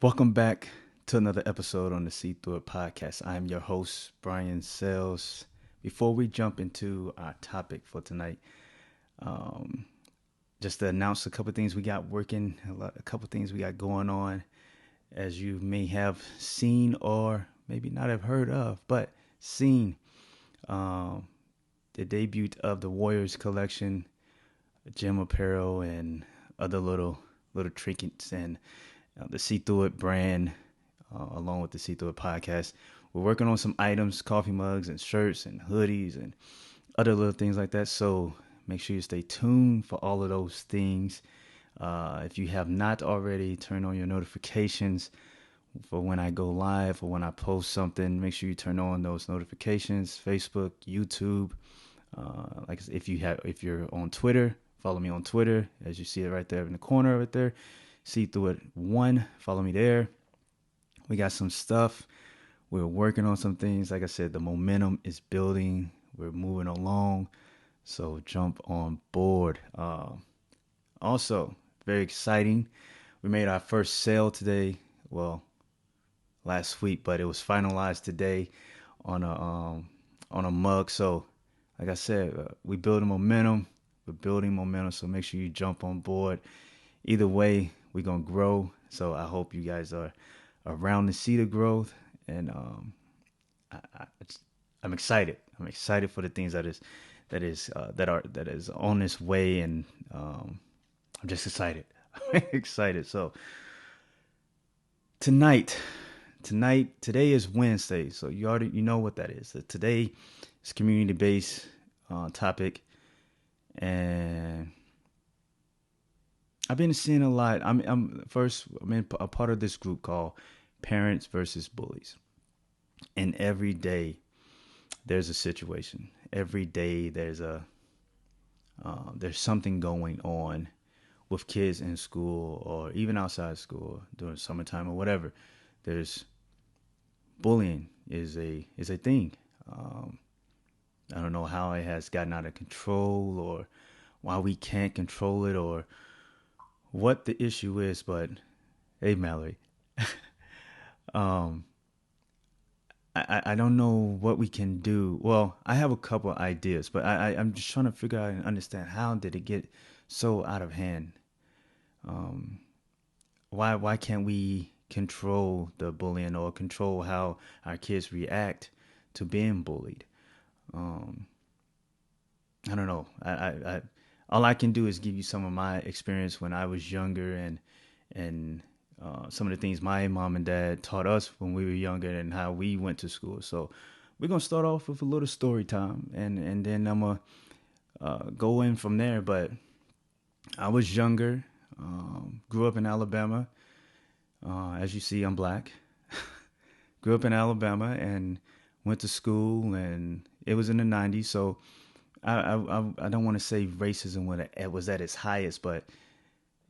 Welcome back to another episode on the See Through It podcast. I am your host, Brian Sells. Before we jump into our topic for tonight, um, just to announce a couple things we got working, a couple things we got going on, as you may have seen or maybe not have heard of, but seen um, the debut of the Warriors collection, gym apparel, and other little trinkets and the See Through It brand, along with the See Through It podcast. We're working on some items, coffee mugs and shirts and hoodies and other little things like that. So make sure you stay tuned for all of those things. If you have not already, turn on your notifications for when I go live or when I post something. Make sure you turn on those notifications. Facebook, YouTube. Like if you're on Twitter, follow me on Twitter, as you see it right there in the corner right there. See Through It 1. Follow me there. We got some stuff. We're working on some things. Like I said, the momentum is building. We're moving along. So jump on board. Also, very exciting. We made our first sale today. Well, last week, but it was finalized today on a mug. So, like I said, we building momentum. We're building momentum. So make sure you jump on board. Either way, we're gonna grow. So I hope you guys are around to see the growth, and I, I'm excited. I'm excited for the things that is on its way, and I'm just excited. I'm excited. So tonight, today is Wednesday, so you know what that is. So today is community based topic, and I've been seeing a lot. I'm in a part of this group called Parents versus Bullies, and every day there's a situation. Every day there's something going on with kids in school or even outside school during summertime or whatever. There's bullying is a thing. Um, I don't know how it has gotten out of control or why we can't control it or what the issue is, but hey, Mallory, um, I don't know what we can do. Well, I have a couple of ideas, but I'm just trying to figure out and understand how did it get so out of hand. Um, why can't we control the bullying or control how our kids react to being bullied? Um, I don't know. All I can do is give you some of my experience when I was younger and some of the things my mom and dad taught us when we were younger and how we went to school. So we're gonna start off with a little story time, and then I'm gonna go in from there. But I was younger, grew up in Alabama. As you see, I'm black. Grew up in Alabama and went to school, and it was in the '90s. So I don't want to say racism when it was at its highest, but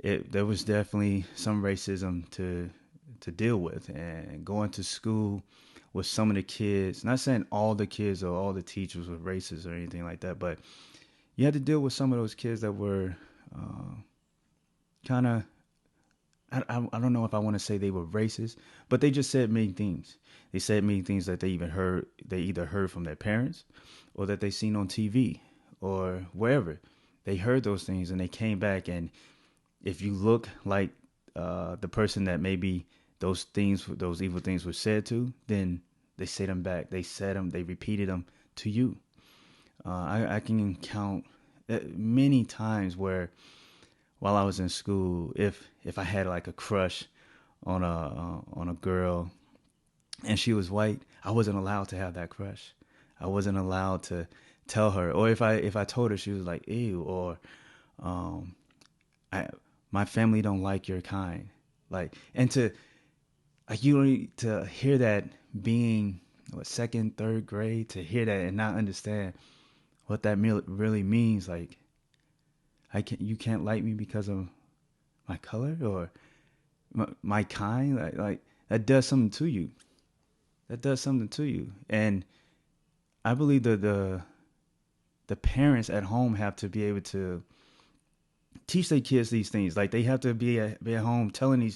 there was definitely some racism to deal with, and going to school with some of the kids. Not saying all the kids or all the teachers were racist or anything like that, but you had to deal with some of those kids that were kind of. I don't know if I want to say they were racist, but they just said mean things. They said mean things that they either heard from their parents or that they seen on TV or wherever. They heard those things and they came back, and if you look like the person that maybe those evil things were said to, then they say them back. They said them, they repeated them to you. I can count many times where while I was in school, if I had like a crush on a girl and she was white, I wasn't allowed to have that crush. I wasn't allowed to tell her, or if I told her, she was like ew, or um, I my family don't like your kind, like, and to like you don't need to hear that being what, second, third grade, to hear that and not understand what that really means, like you can't like me because of my color or my kind, like that does something to you. That does something to you, and I believe that the parents at home have to be able to teach their kids these things. Like they have to be at home telling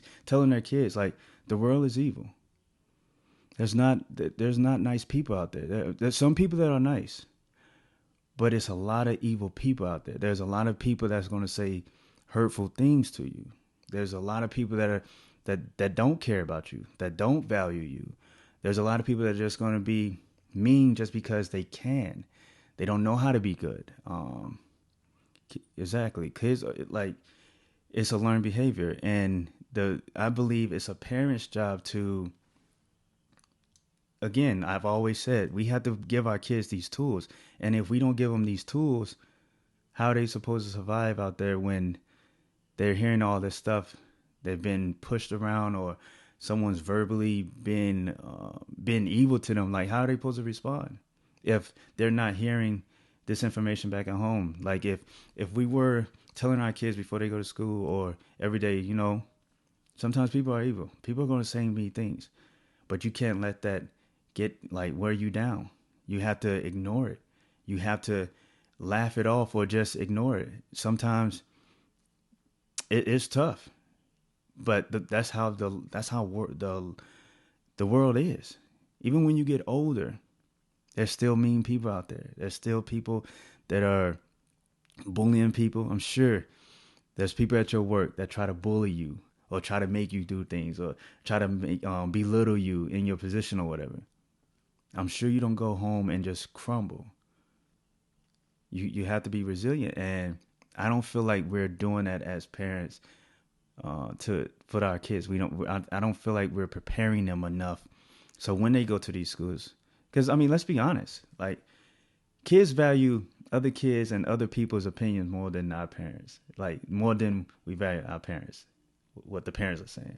their kids like the world is evil. There's not nice people out there. There's some people that are nice, but it's a lot of evil people out there. There's a lot of people that's going to say hurtful things to you. There's a lot of people that don't care about you, that don't value you. There's a lot of people that are just going to be mean just because they can. They don't know how to be good. Exactly. Kids like it's a learned behavior, and I believe it's a parent's job to. Again, I've always said we have to give our kids these tools, and if we don't give them these tools, how are they supposed to survive out there when they're hearing all this stuff? They've been pushed around, or someone's verbally been evil to them. Like, how are they supposed to respond if they're not hearing this information back at home? Like, if we were telling our kids before they go to school or every day, sometimes people are evil. People are going to say mean things, but you can't let that get like wear you down. You have to ignore it. You have to laugh it off or just ignore it. Sometimes it is tough, but that's how the world is. Even when you get older, there's still mean people out there. There's still people that are bullying people. I'm sure there's people at your work that try to bully you or try to make you do things or try to belittle you in your position or whatever. I'm sure you don't go home and just crumble. You have to be resilient, and I don't feel like we're doing that as parents for our kids. I don't feel like we're preparing them enough. So when they go to these schools, because I mean, let's be honest, like kids value other kids and other people's opinions more than our parents, like more than we value our parents, what the parents are saying.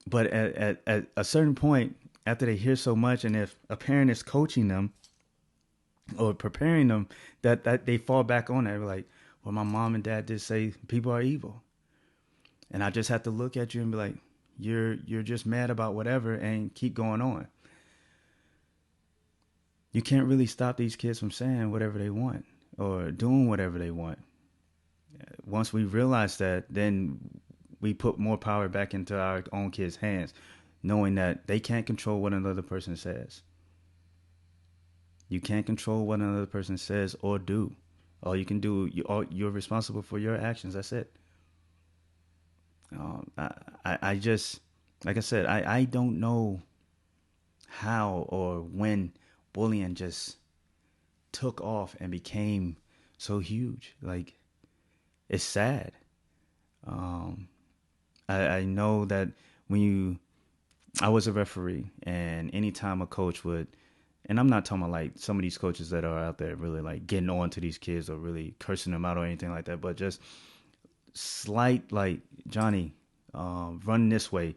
But at a certain point, after they hear so much, and if a parent is coaching them or preparing them, that they fall back on that. Like, well, my mom and dad did say people are evil. And I just have to look at you and be like, you're just mad about whatever and keep going on. You can't really stop these kids from saying whatever they want or doing whatever they want. Once we realize that, then we put more power back into our own kids' hands, knowing that they can't control what another person says. You can't control what another person says or do. All you can do, you're responsible for your actions. That's it. I just, like I said, I don't know how or when bullying just took off and became so huge. Like, it's sad. I know that I was a referee, and anytime a coach would, and I'm not talking about like some of these coaches that are out there really like getting on to these kids or really cursing them out or anything like that, but just slight like Johnny, run this way,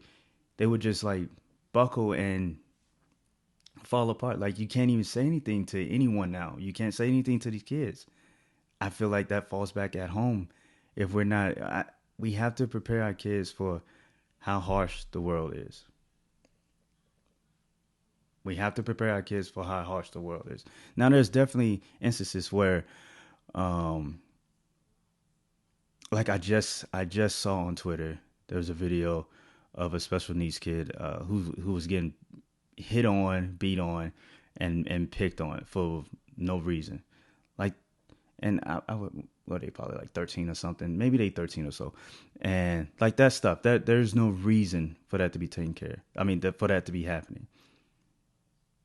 they would just like buckle and fall apart. Like you can't even say anything to anyone now. You can't say anything to these kids. I feel like that falls back at home if we're not. We have to prepare our kids for how harsh the world is. We have to prepare our kids for how harsh the world is. Now, there's definitely instances where, um, like I just saw on Twitter, there was a video of a special needs kid who was getting hit on, beat on, and picked on for no reason. Like, and I would, well, they probably like 13 or something, maybe they 13 or so, and like that stuff. That there's no reason for that to be taken care. I mean, for that to be happening.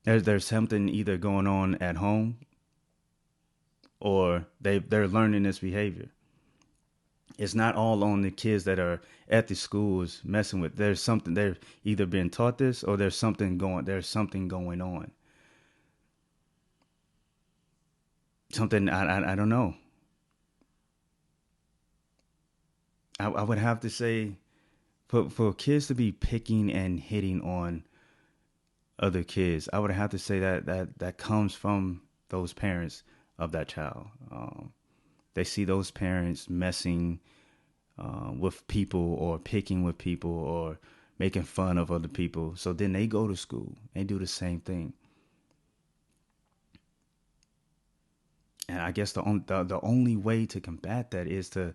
There's something either going on at home, or they're learning this behavior. It's not all on the kids that are at the schools messing with. There's something they're either being taught this, or there's something going on. Something I don't know. I would have to say for kids to be picking and hitting on other kids, I would have to say that comes from those parents of that child. They see those parents messing with people or picking with people or making fun of other people. So then they go to school and do the same thing. And I guess the only way to combat that is to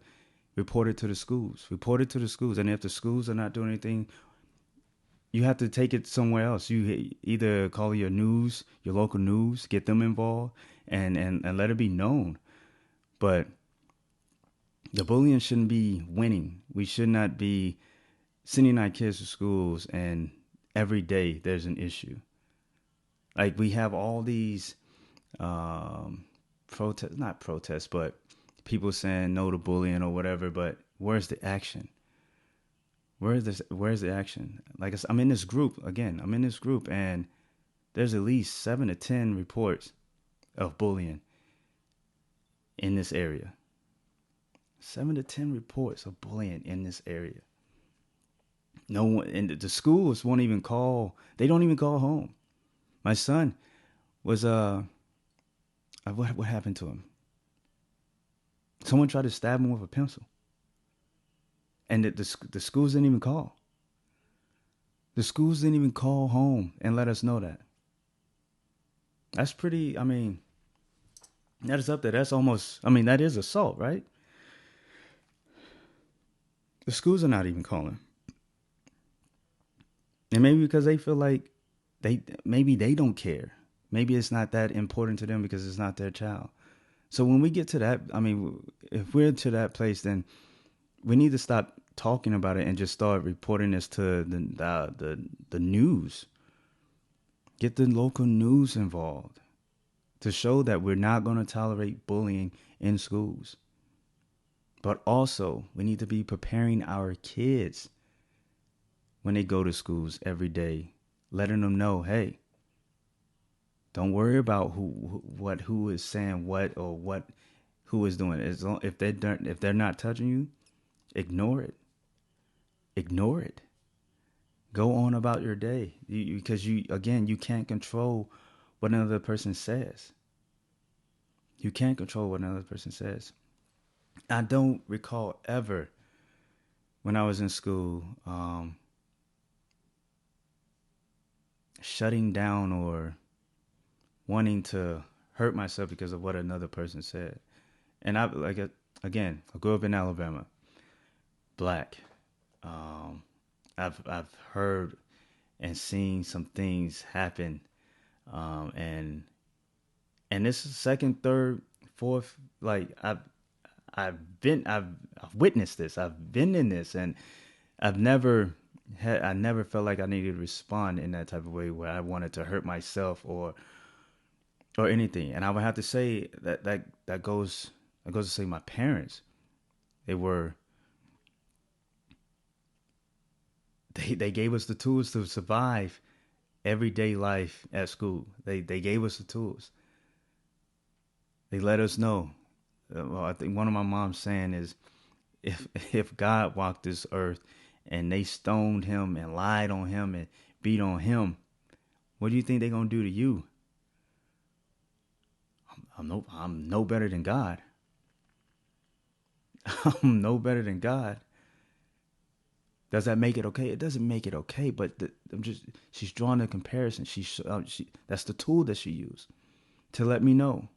report it to the schools. Report it to the schools. And if the schools are not doing anything, you have to take it somewhere else. You either call your news, your local news, get them involved, and let it be known. But the bullying shouldn't be winning. We should not be sending our kids to schools and every day there's an issue. Like we have all these protests, not protests, but people saying no to bullying or whatever. But where's the action? Where's the action? Like I'm in this group again. I'm in this group, and there's at least 7 to 10 reports of bullying in this area. 7 to 10 reports of bullying in this area. No one, and the schools won't even call. They don't even call home. My son was what happened to him? Someone tried to stab him with a pencil, and the schools didn't even call. The schools didn't even call home and let us know that. That's pretty. I mean, that is up there. That's almost. I mean, that is assault, right? The schools are not even calling, and maybe because they feel like maybe they don't care. Maybe it's not that important to them because it's not their child. So when we get to that, I mean, if we're to that place, then we need to stop talking about it and just start reporting this to the news. Get the local news involved to show that we're not going to tolerate bullying in schools. But also, we need to be preparing our kids when they go to schools every day, letting them know, hey, don't worry about who is saying what or who is doing it. If they're not touching you, ignore it. Ignore it. Go on about your day, because you can't control what another person says. You can't control what another person says. I don't recall ever when I was in school shutting down or wanting to hurt myself because of what another person said. And I grew up in Alabama, black. I've heard and seen some things happen, and this is second, third, fourth. Like I've witnessed this. I've been in this, and I never felt like I needed to respond in that type of way where I wanted to hurt myself or anything. And I would have to say that goes to say my parents. They gave us the tools to survive everyday life at school. They gave us the tools. They let us know. Well, I think one of my mom's saying is, if God walked this earth and they stoned him and lied on him and beat on him, what do you think they're gonna do to you? I'm no better than God. I'm no better than God. Does that make it okay? It doesn't make it okay, but she's drawing a comparison. That's the tool that she used to let me know.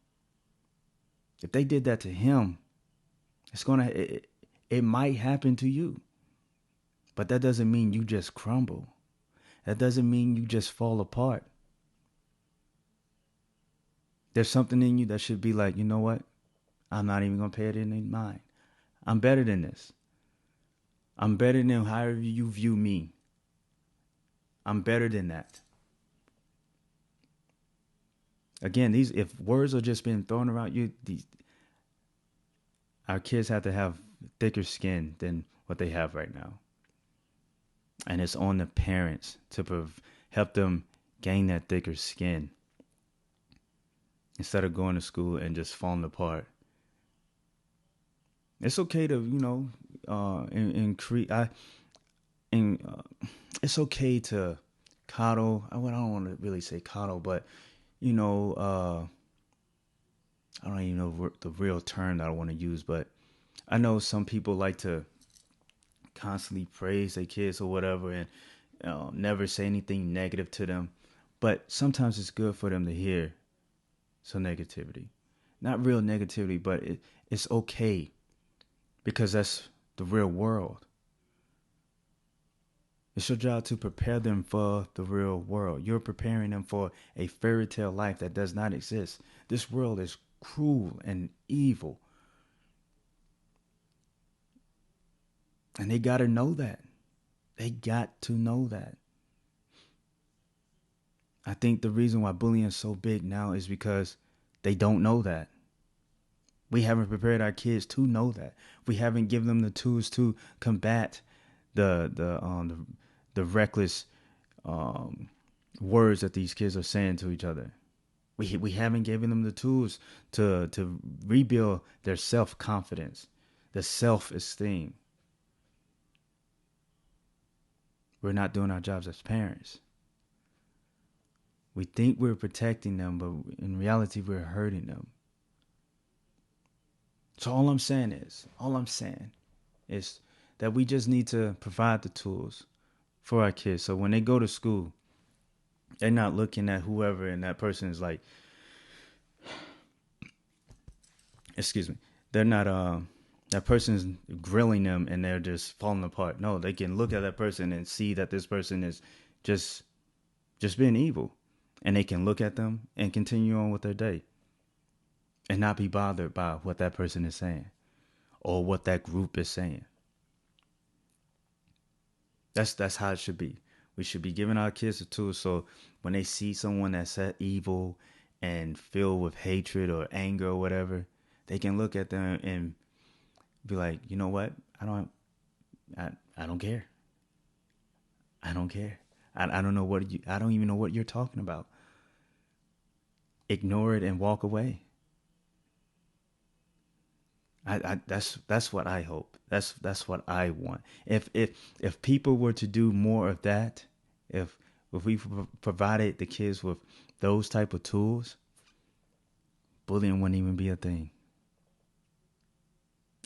If they did that to him, it might happen to you. But that doesn't mean you just crumble. That doesn't mean you just fall apart. There's something in you that should be like, you know what? I'm not even going to pay it any mind. I'm better than this. I'm better than however you view me. I'm better than that. Again, if words are just being thrown around our kids have to have thicker skin than what they have right now. And it's on the parents to help them gain that thicker skin instead of going to school and just falling apart. It's okay to, it's okay to coddle. I don't want to really say coddle, but I don't even know the real term that I want to use, but I know some people like to constantly praise their kids or whatever and never say anything negative to them. But sometimes it's good for them to hear some negativity. Not real negativity, but it's okay because that's the real world. It's your job to prepare them for the real world. You're preparing them for a fairy tale life that does not exist. This world is cruel and evil. And they got to know that. They got to know that. I think the reason why bullying is so big now is because they don't know that. We haven't prepared our kids to know that. We haven't given them the tools to combat the reckless um, words that these kids are saying to each other. We haven't given them the tools to rebuild their self confidence, their self esteem. We're not doing our jobs as parents. We think we're protecting them, but in reality, we're hurting them. So all I'm saying is that we just need to provide the tools for our kids. So when they go to school, they're not looking at whoever and that person is like, excuse me, they're not, that person's grilling them and they're just falling apart. No, they can look at that person and see that this person is just being evil. And they can look at them and continue on with their day and not be bothered by what that person is saying or what that group is saying. That's how it should be. We should be giving our kids the tools so when they see someone that's evil and filled with hatred or anger or whatever, they can look at them and be like, you know what? I don't care. I don't care. I don't know what I don't even know what you're talking about. Ignore it and walk away. That's what I hope. That's what I want. If people were to do more of that, if we provided the kids with those type of tools, bullying wouldn't even be a thing.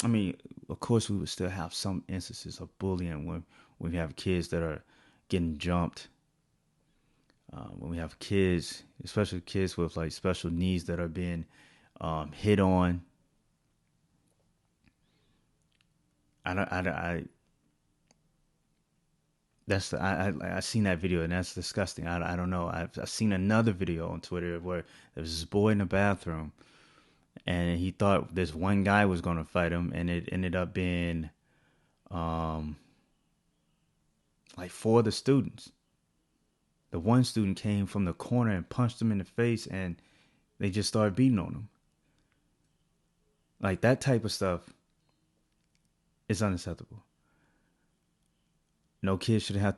I mean, of course, we would still have some instances of bullying when we have kids that are getting jumped. When we have kids, especially kids with like special needs that are being hit on. I seen that video and that's disgusting. I don't know. I've seen another video on Twitter where there was this boy in the bathroom and he thought this one guy was going to fight him and it ended up being like four of the students. The one student came from the corner and punched him in the face and they just started beating on him. Like that type of stuff is unacceptable. No kid should have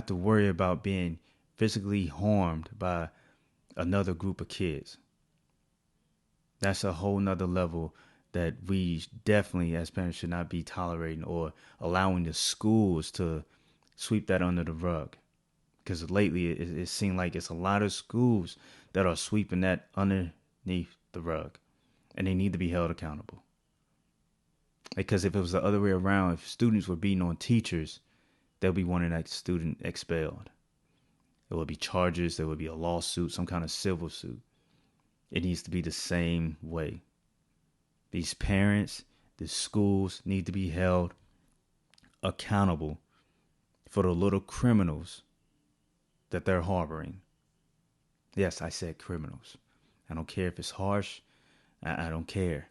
to worry about being physically harmed by another group of kids. That's a whole nother level that we definitely as parents should not be tolerating or allowing the schools to sweep that under the rug. Because lately it seemed like it's a lot of schools that are sweeping that underneath the rug. And they need to be held accountable. Because if it was the other way around, if students were beating on teachers, they'll be wanting that student expelled. There will be charges, there will be a lawsuit, some kind of civil suit. It needs to be the same way. These parents, the schools need to be held accountable for the little criminals that they're harboring. Yes, I said criminals. I don't care if it's harsh. I don't care.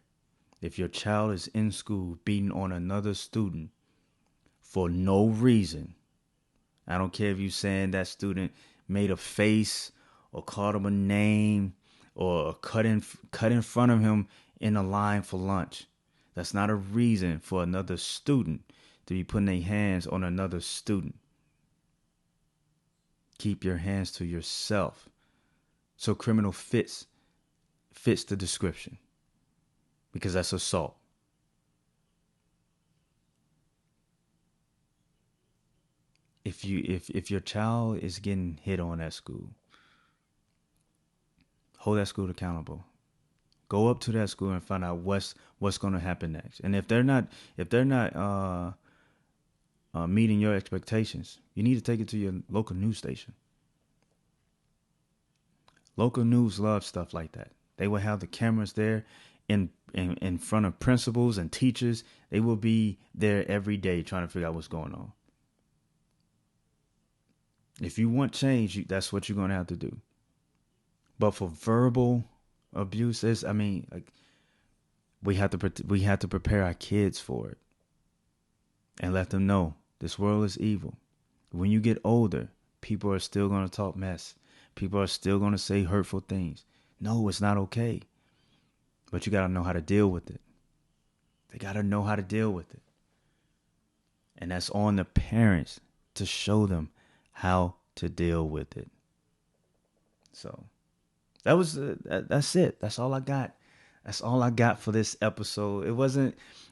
If your child is in school beating on another student for no reason, I don't care if you saying that student made a face or called him a name or cut in front of him in a line for lunch. That's not a reason for another student to be putting their hands on another student. Keep your hands to yourself. So criminal fits the description. Because that's assault. If your child is getting hit on at school, hold that school accountable. Go up to that school and find out what's going to happen next. And if they're not meeting your expectations, you need to take it to your local news station. Local news loves stuff like that. They will have the cameras there in front of principals and teachers. They will be there every day trying to figure out what's going on. If you want change, that's what you're going to have to do. But for verbal abuse, like, we have to prepare our kids for it and let them know this world is evil. When you get older, people are still going to talk mess. People are still going to say hurtful things. No, it's not okay. But you got to know how to deal with it. They got to know how to deal with it. And that's on the parents to show them how to deal with it. So that's it. That's all I got. That's all I got for this episode.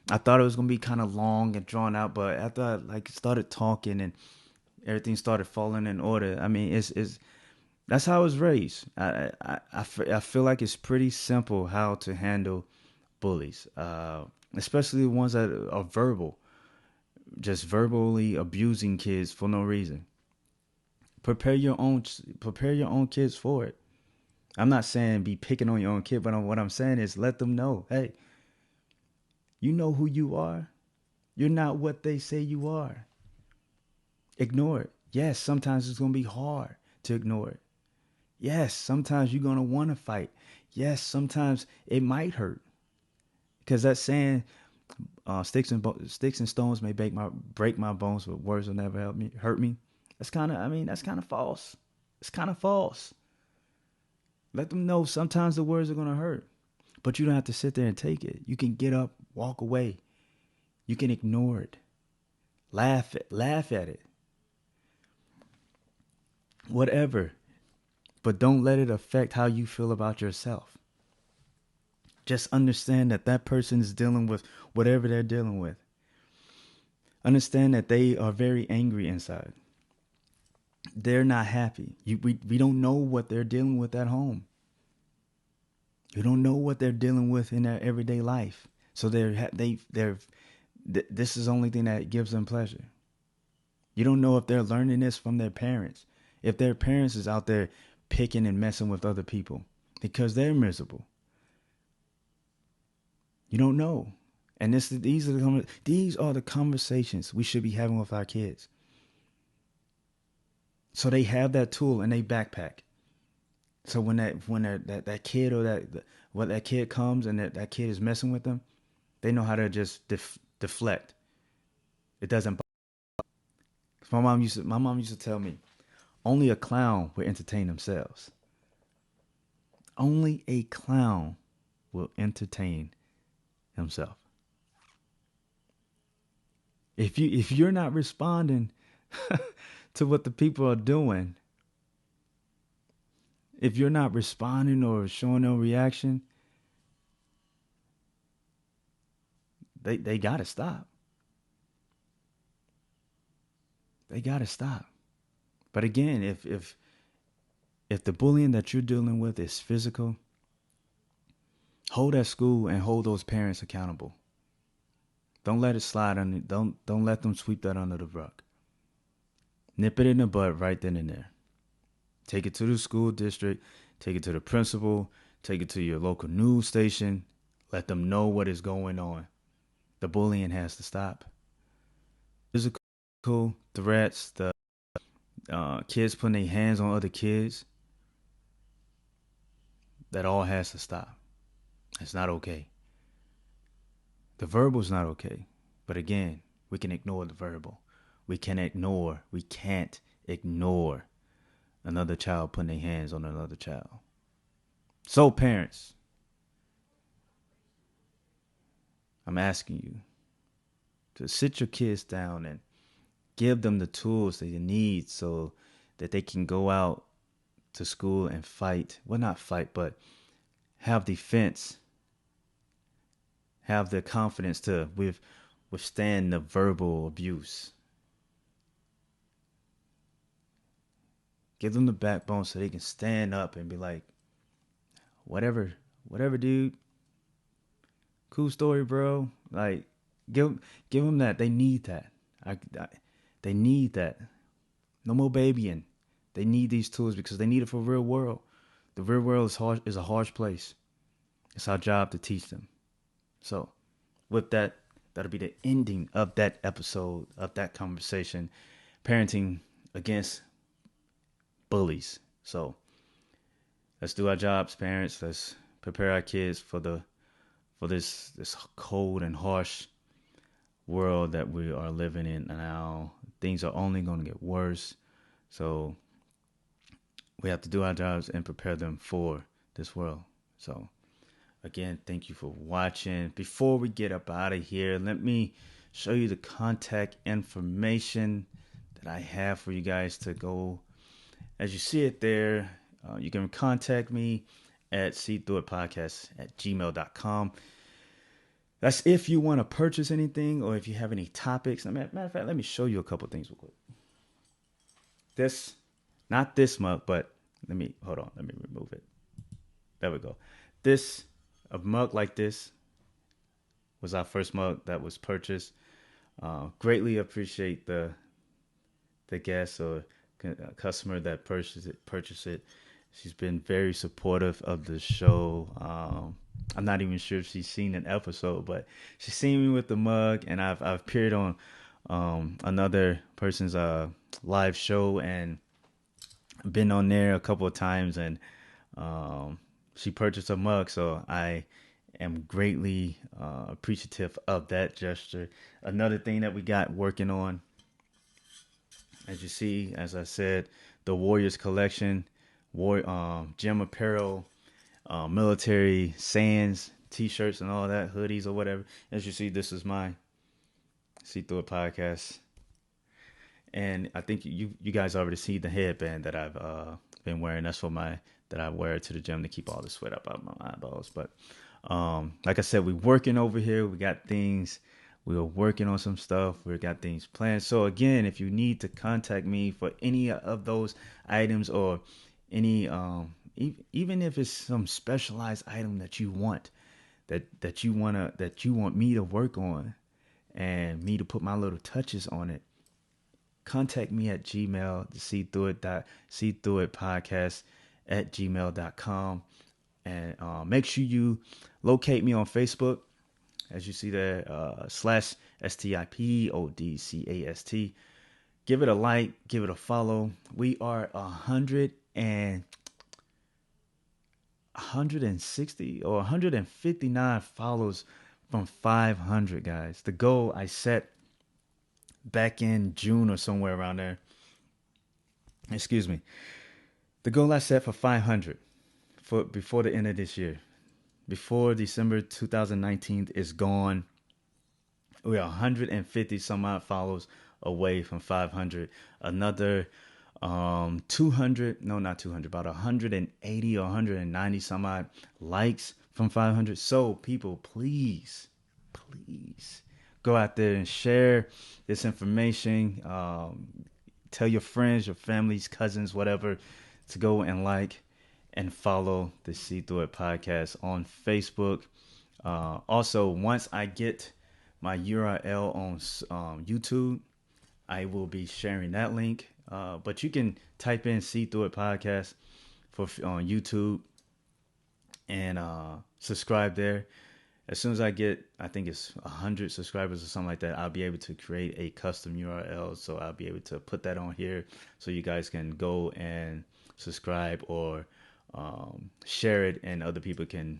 I thought it was going to be kind of long and drawn out, but after I started talking and everything started falling in order, that's how I was raised. I feel like it's pretty simple how to handle bullies, especially the ones that are verbal, just verbally abusing kids for no reason. Prepare your own kids for it. I'm not saying be picking on your own kid, but what I'm saying is let them know, hey, you know who you are. You're not what they say you are. Ignore it. Yes, sometimes it's going to be hard to ignore it. Yes, sometimes you're going to want to fight. Yes, sometimes it might hurt. Because that saying, sticks and stones may break my bones, but words will never hurt me. That's kind of false. It's kind of false. Let them know sometimes the words are going to hurt, but you don't have to sit there and take it. You can get up, walk away. You can ignore it. Laugh at it. Whatever. But don't let it affect how you feel about yourself. Just understand that person is dealing with whatever they're dealing with. Understand that they are very angry inside. They're not happy. We don't know what they're dealing with at home. You don't know what they're dealing with in their everyday life. So this is the only thing that gives them pleasure. You don't know if they're learning this from their parents. If their parents is out there picking and messing with other people because they're miserable. You don't know. And these are the conversations we should be having with our kids. So they have that tool in their backpack. So when that kid or that kid comes and that kid is messing with them, they know how to just deflect. It doesn't bother. My mom used to tell me, only a clown will entertain themselves. Only a clown will entertain himself. If you're not responding to what the people are doing, if you're not responding or showing no reaction, they gotta stop. They gotta stop. But again, if the bullying that you're dealing with is physical, hold that school and hold those parents accountable. Don't let it slide on. Don't let them sweep that under the rug. Nip it in the bud right then and there. Take it to the school district. Take it to the principal. Take it to your local news station. Let them know what is going on. The bullying has to stop. Physical threats, the kids putting their hands on other kids, that all has to stop. It's not okay. The verbal is not okay. But again, we can ignore the verbal. We can't ignore another child putting their hands on another child. So parents, I'm asking you to sit your kids down and give them the tools that they need so that they can go out to school and fight. Well, not fight, but have defense. Have the confidence to withstand the verbal abuse. Give them the backbone so they can stand up and be like, whatever, dude. Cool story, bro. Like, give them that. They need that. They need that. No more babying. They need these tools because they need it for real world. The real world is a harsh place. It's our job to teach them. So, with that, that'll be the ending of that episode, of that conversation, parenting against bullies. So, let's do our jobs, parents. Let's prepare our kids for this cold and harsh world that we are living in now. Things are only going to get worse. So, we have to do our jobs and prepare them for this world. So, again, thank you for watching. Before we get up out of here, let me show you the contact information that I have for you guys to go. As you see it there, you can contact me at SeeThroughItPodcast@gmail.com. That's if you want to purchase anything or if you have any topics. Matter of fact, let me show you a couple things real quick. Not this mug, but let me remove it. There we go. A mug like this was our first mug that was purchased. Greatly appreciate the guest or customer that purchased it. She's been very supportive of the show. I'm not even sure if she's seen an episode, but she's seen me with the mug, and I've appeared on another person's live show and been on there a couple of times, and she purchased a mug, so I am greatly appreciative of that gesture. Another thing that we got working on, as you see, as I said, the Warriors collection, gym apparel, military sands, t-shirts and all that, hoodies or whatever. As you see, this is my See Through It podcast. And I think you guys already see the headband that I've been wearing. That's that I wear to the gym to keep all the sweat up out of my eyeballs. But like I said, we're working over here. We got things. We are working on some stuff. We got things planned. So again, if you need to contact me for any of those items or any, even if it's some specialized item that you want, that you want me to work on, and me to put my little touches on it, contact me at Gmail, SeeThroughItPodcast@gmail.com, and make sure you locate me on Facebook, as you see there, /STIPODCAST. Give it a like, give it a follow. We are 160 or 159 follows from 500, guys. The goal I set back in June or somewhere around there. Excuse me. The goal I set for 500 before the end of this year, before December 2019 is gone. We are 150 some odd follows away from 500. Another 200, no, not 200, about 180 or 190 some odd likes from 500. So people, please go out there and share this information. Tell your friends, your families, cousins, whatever, to go and like and follow the See Through It podcast on Facebook. Also, once I get my URL on YouTube, I will be sharing that link. But you can type in See Through It podcast on YouTube and subscribe there. As soon as I get, I think it's 100 subscribers or something like that, I'll be able to create a custom URL. So I'll be able to put that on here so you guys can go and subscribe or share it, and other people can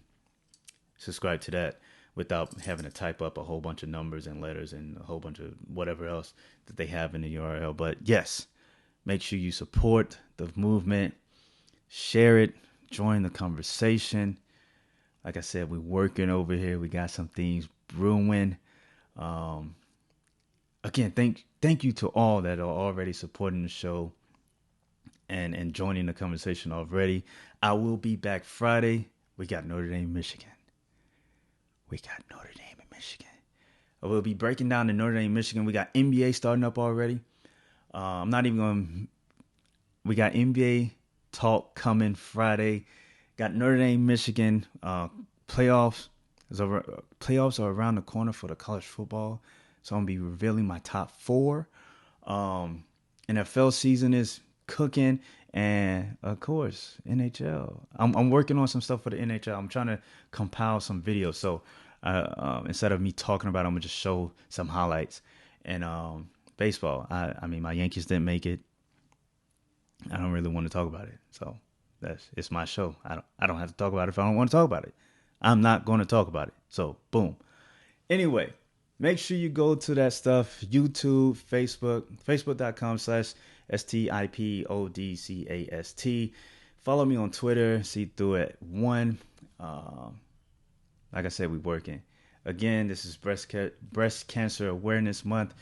subscribe to that without having to type up a whole bunch of numbers and letters and a whole bunch of whatever else that they have in the URL. But yes, make sure you support the movement, share it, join the conversation. Like I said, we're working over here. We got some things brewing. Again, thank you to all that are already supporting the show and joining the conversation already. I will be back Friday. We got Notre Dame, Michigan. I will be breaking down the Notre Dame, Michigan. We got NBA starting up already. I'm not even going. We got NBA talk coming Friday. Got Notre Dame, Michigan. Playoffs are around the corner for the college football. So I'm going to be revealing my top 4. NFL season is cooking, And of course, NHL. I'm working on some stuff for the NHL. I'm trying to compile some videos. So instead of me talking about it, I'm gonna just show some highlights. And baseball. I mean, my Yankees didn't make it. I don't really want to talk about it. So it's my show. I don't have to talk about it if I don't want to talk about it. I'm not going to talk about it. So boom. Anyway, make sure you go to that stuff. YouTube, Facebook, facebook.com/STIPODCAST. Follow me on Twitter, SeeThroughIt1. Like I said, we working. Again, this is breast cancer awareness month.